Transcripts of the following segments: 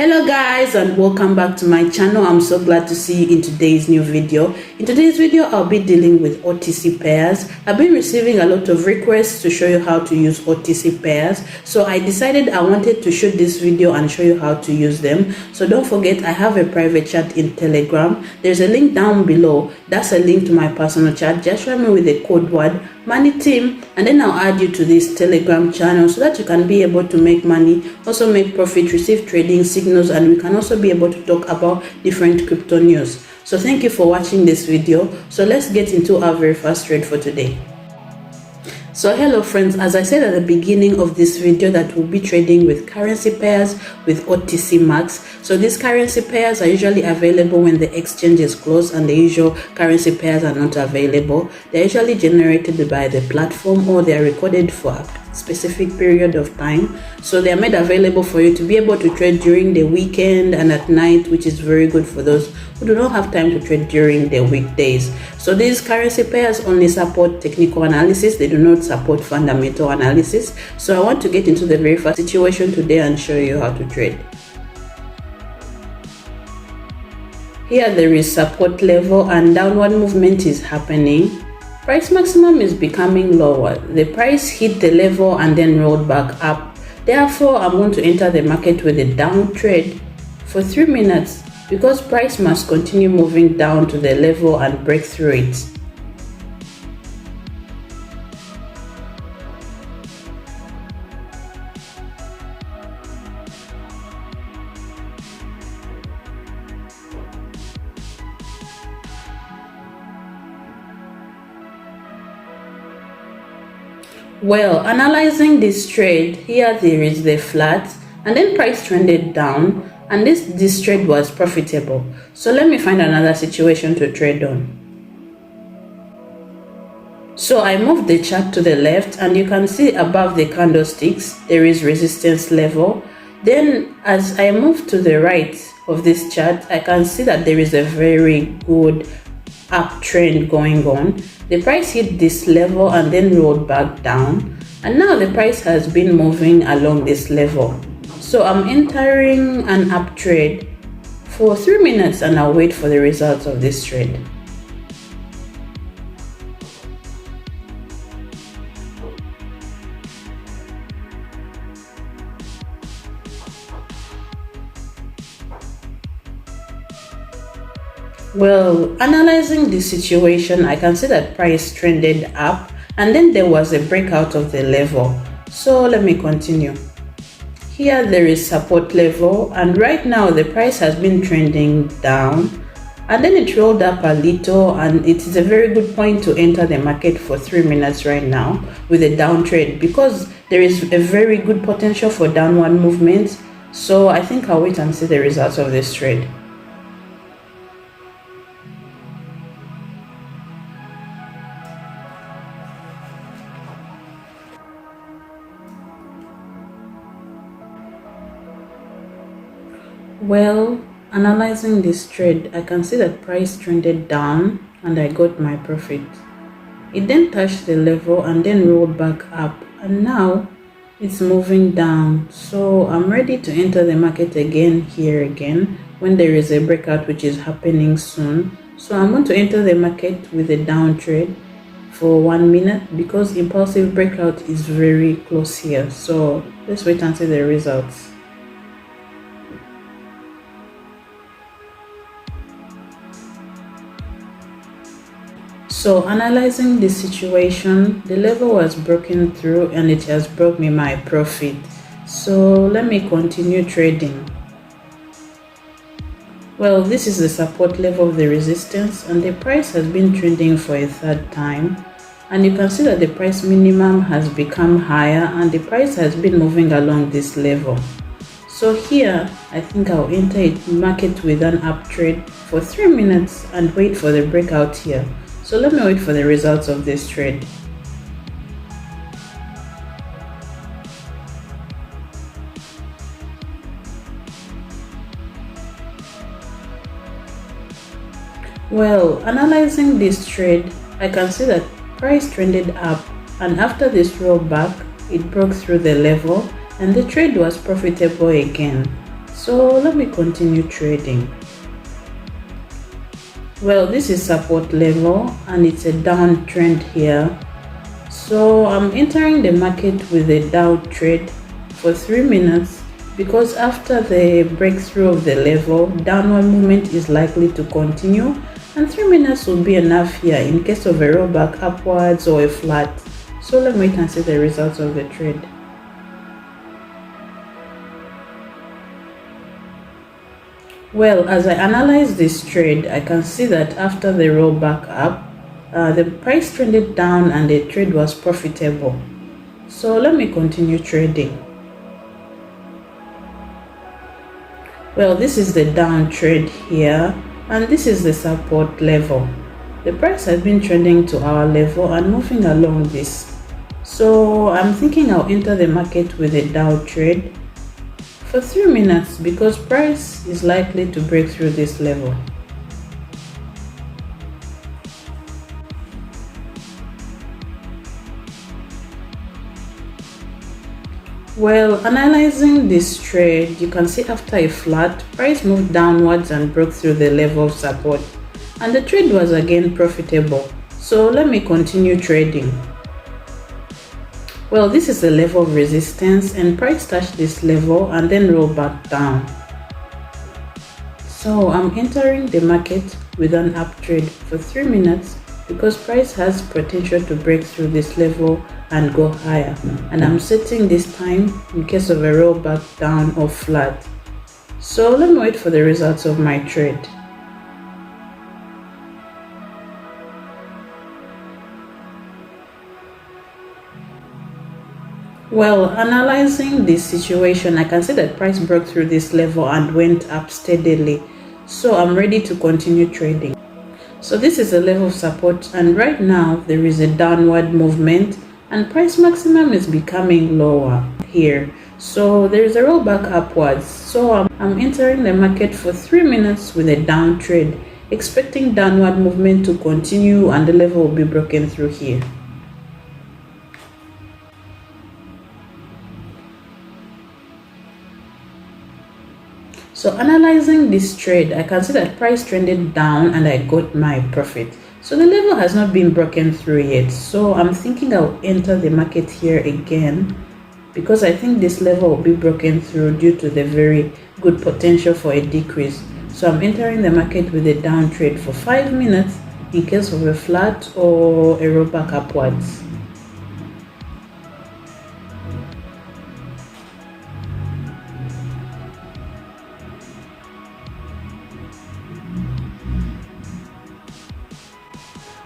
Hello guys, and welcome back to my channel. I'm so glad to see you in today's new video. In today's video, I'll be dealing with OTC pairs. I've been receiving a lot of requests to show you how to use OTC pairs, so I decided I wanted to shoot this video and show you how to use them. So don't forget, I have a private chat in Telegram. There's a link down below. That's a link to my personal chat. Just show me with the code word money team, and then I'll add you to this Telegram channel so that you can be able to make money, also make profit, receive trading signals, and we can also be able to talk about different crypto news. So thank you for watching this video. So let's get into our very first trade for today. So hello friends, as I said at the beginning of this video that we'll be trading with currency pairs with OTC marks. So these currency pairs are usually available when the exchange is closed and the usual currency pairs are not available. They're usually generated by the platform or they are recorded for a specific period of time. So they are made available for you to be able to trade during the weekend and at night, which is very good for those who do not have time to trade during the weekdays. So these currency pairs only support technical analysis. They do not support fundamental analysis. So I want to get into the very first situation today and show you how to trade. Here there is support level and downward movement is happening. Price maximum is becoming lower. The price hit the level and then rolled back up. Therefore, I'm going to enter the market with a down trade for 3 minutes because price must continue moving down to the level and break through it. Well, analyzing this trade, here there is the flat and then price trended down and this trade was profitable. So let me find another situation to trade on. So I moved the chart to the left and you can see above the candlesticks there is resistance level. Then as I move to the right of this chart, I can see that there is a very good uptrend going on. The price hit this level and then rolled back down, and now the price has been moving along this level. So I'm entering an up trade for 3 minutes and I'll wait for the results of this trade. Well, analyzing the situation, I can see that price trended up and then there was a breakout of the level. So let me continue. Here there is support level and right now the price has been trending down and then it rolled up a little, and it is a very good point to enter the market for 3 minutes right now with a down trade because there is a very good potential for downward movement. So I think I'll wait and see the results of this trade. Well, analyzing this trade, I can see that price trended down and I got my profit. It then touched the level and then rolled back up, and now it's moving down. So I'm ready to enter the market again here again when there is a breakout which is happening soon. So I'm going to enter the market with a down trade for 1 minute because impulsive breakout is very close here. So let's wait and see the results. So analyzing the situation, the level was broken through and it has brought me my profit. So let me continue trading. Well, this is the support level of the resistance and the price has been trending for a third time. And you can see that the price minimum has become higher and the price has been moving along this level. So here, I think I'll enter a market with an up trade for 3 minutes and wait for the breakout here. So let me wait for the results of this trade. Well, analyzing this trade, I can see that price trended up and after this rollback, it broke through the level and the trade was profitable again. So let me continue trading. Well, this is support level and it's a downtrend here. So I'm entering the market with a down trade for 3 minutes because after the breakthrough of the level, downward movement is likely to continue, and 3 minutes will be enough here in case of a rollback upwards or a flat. So let me wait and see the results of the trade. Well, as I analyze this trade, I can see that after the rollback up, the price trended down and the trade was profitable. So let me continue trading. Well, this is the down trade here, and this is the support level. The price has been trending to our level and moving along this. So I'm thinking I'll enter the market with a down trade for 3 minutes because price is likely to break through this level. Well, analyzing this trade, you can see after a flat, price moved downwards and broke through the level of support, and the trade was again profitable. So let me continue trading. Well, this is the level of resistance and price touched this level and then rolled back down. So I'm entering the market with an up trade for 3 minutes because price has potential to break through this level and go higher, and I'm setting this time in case of a rollback down or flat. So let me wait for the results of my trade. Well, analyzing this situation, I can see that price broke through this level and went up steadily. So I'm ready to continue trading. So this is a level of support, and right now there is a downward movement and price maximum is becoming lower here. So there is a rollback upwards. So I'm entering the market for 3 minutes with a down trade, expecting downward movement to continue and the level will be broken through here. So analyzing this trade, I can see that price trended down and I got my profit. So the level has not been broken through yet. So I'm thinking I'll enter the market here again because I think this level will be broken through due to the very good potential for a decrease. So I'm entering the market with a down trade for 5 minutes in case of a flat or a rollback upwards.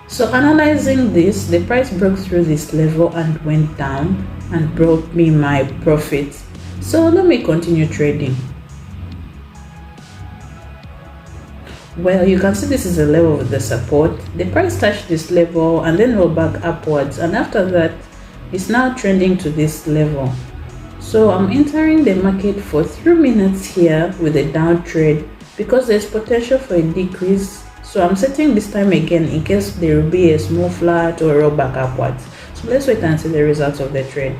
So analyzing this, the price broke through this level and went down and brought me my profit. So let me continue trading. Well, you can see this is the level of the support. The price touched this level and then rolled back upwards, and after that it's now trending to this level. So I'm entering the market for 3 minutes here with a down trade because there's potential for a decrease. So I'm setting this time again in case there will be a small flat or a rollback upwards. So let's wait and see the results of the trade.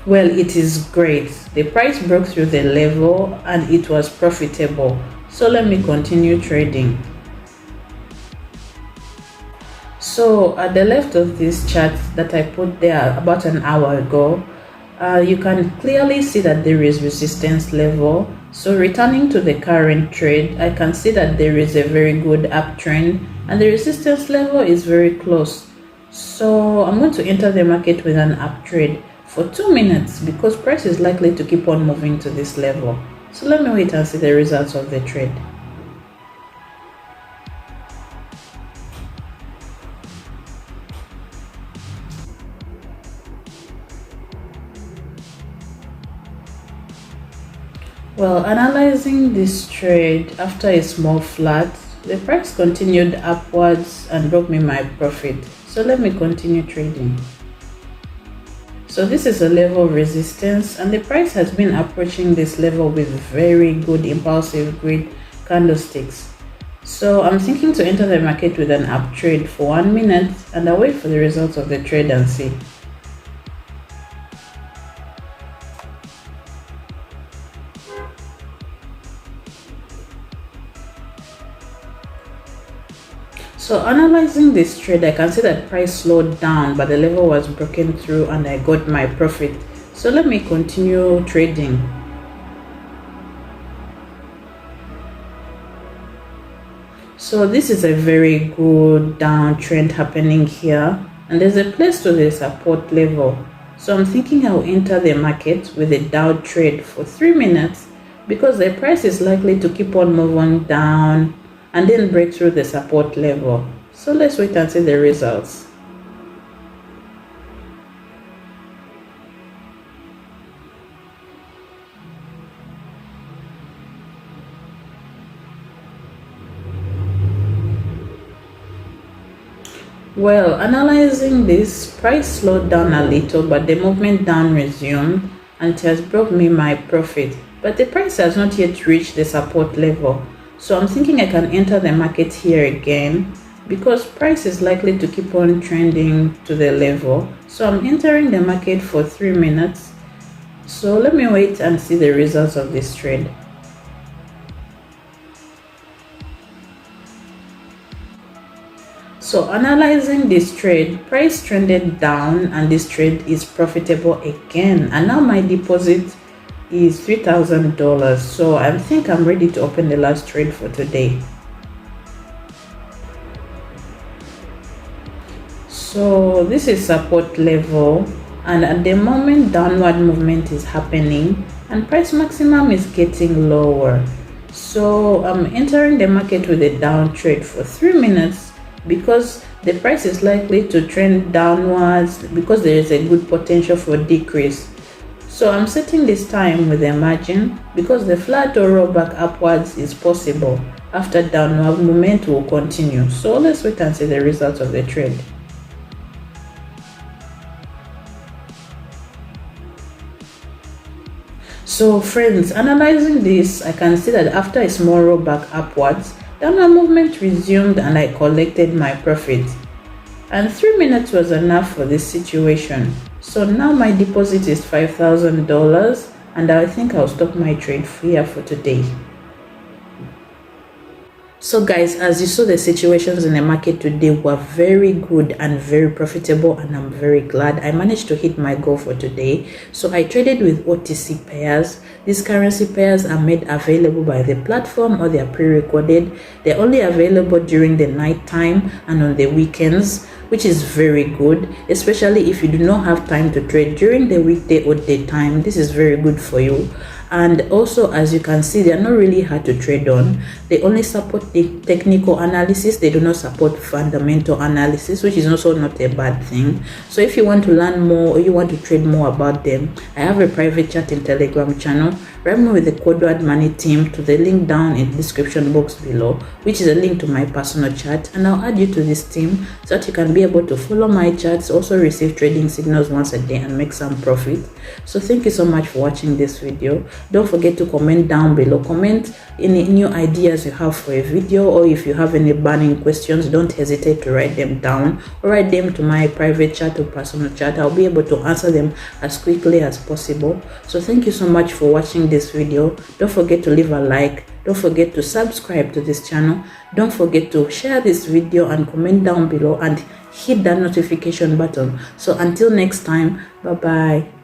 Well, it is great. The price broke through the level and it was profitable. So let me continue trading. So at the left of this chart that I put there about an hour ago, you can clearly see that there is resistance level. So returning to the current trade, I can see that there is a very good uptrend and the resistance level is very close. So I'm going to enter the market with an up trade for 2 minutes because price is likely to keep on moving to this level. So let me wait and see the results of the trade. Well, analyzing this trade after a small flat, the price continued upwards and broke me my profit. So let me continue trading. So this is a level of resistance and the price has been approaching this level with very good impulsive grid candlesticks. So I'm thinking to enter the market with an up trade for 1 minute, and I'll wait for the results of the trade and see. So analyzing this trade, I can see that price slowed down, but the level was broken through and I got my profit. So let me continue trading. So this is a very good downtrend happening here, and there's a place to the support level. So I'm thinking I'll enter the market with a down trade for 3 minutes, because the price is likely to keep on moving down and then break through the support level. So let's wait and see the results. Well, analyzing this, price slowed down a little, but the movement down resumed and it has brought me my profit. But the price has not yet reached the support level. So I'm thinking I can enter the market here again, because price is likely to keep on trending to the level. So I'm entering the market for 3 minutes. So let me wait and see the results of this trade. So analyzing this trade, price trended down and this trade is profitable again, and now my deposit is $3,000. So I think I'm ready to open the last trade for today. So this is support level, and at the moment downward movement is happening and price maximum is getting lower. So I'm entering the market with a down trade for 3 minutes, because the price is likely to trend downwards, because there is a good potential for decrease. So I'm setting this time with a margin, because the flat or rollback upwards is possible. After downward movement will continue. So let's wait and see the results of the trade. So friends, analyzing this, I can see that after a small rollback upwards, downward movement resumed and I collected my profit. And 3 minutes was enough for this situation. So now my deposit is $5,000, and I think I'll stop my trade here for today. So guys, as you saw, the situations in the market today were very good and very profitable, and I'm very glad I managed to hit my goal for today. So I traded with OTC pairs. These currency pairs are made available by the platform, or they are pre-recorded. They're only available during the night time and on the weekends, which is very good, especially if you do not have time to trade during the weekday or daytime. This is very good for you. And also, as you can see, they are not really hard to trade on. They only support the technical analysis. They do not support fundamental analysis, which is also not a bad thing. So if you want to learn more or you want to trade more about them, I have a private chat in Telegram channel. Write me with the code word money team to the link down in the description box below, which is a link to my personal chat, and I'll add you to this team so that you can be able to follow my chats, also receive trading signals once a day, and make some profit. So thank you so much for watching this video. Don't forget to comment down below. Comment any new ideas you have for a video, or if you have any burning questions, don't hesitate to write them down or write them to my private chat or personal chat. I'll be able to answer them as quickly as possible. So thank you so much for watching this video. Don't forget to leave a like. Don't forget to subscribe to this channel. Don't forget to share this video and comment down below and hit that notification button. So until next time, bye bye.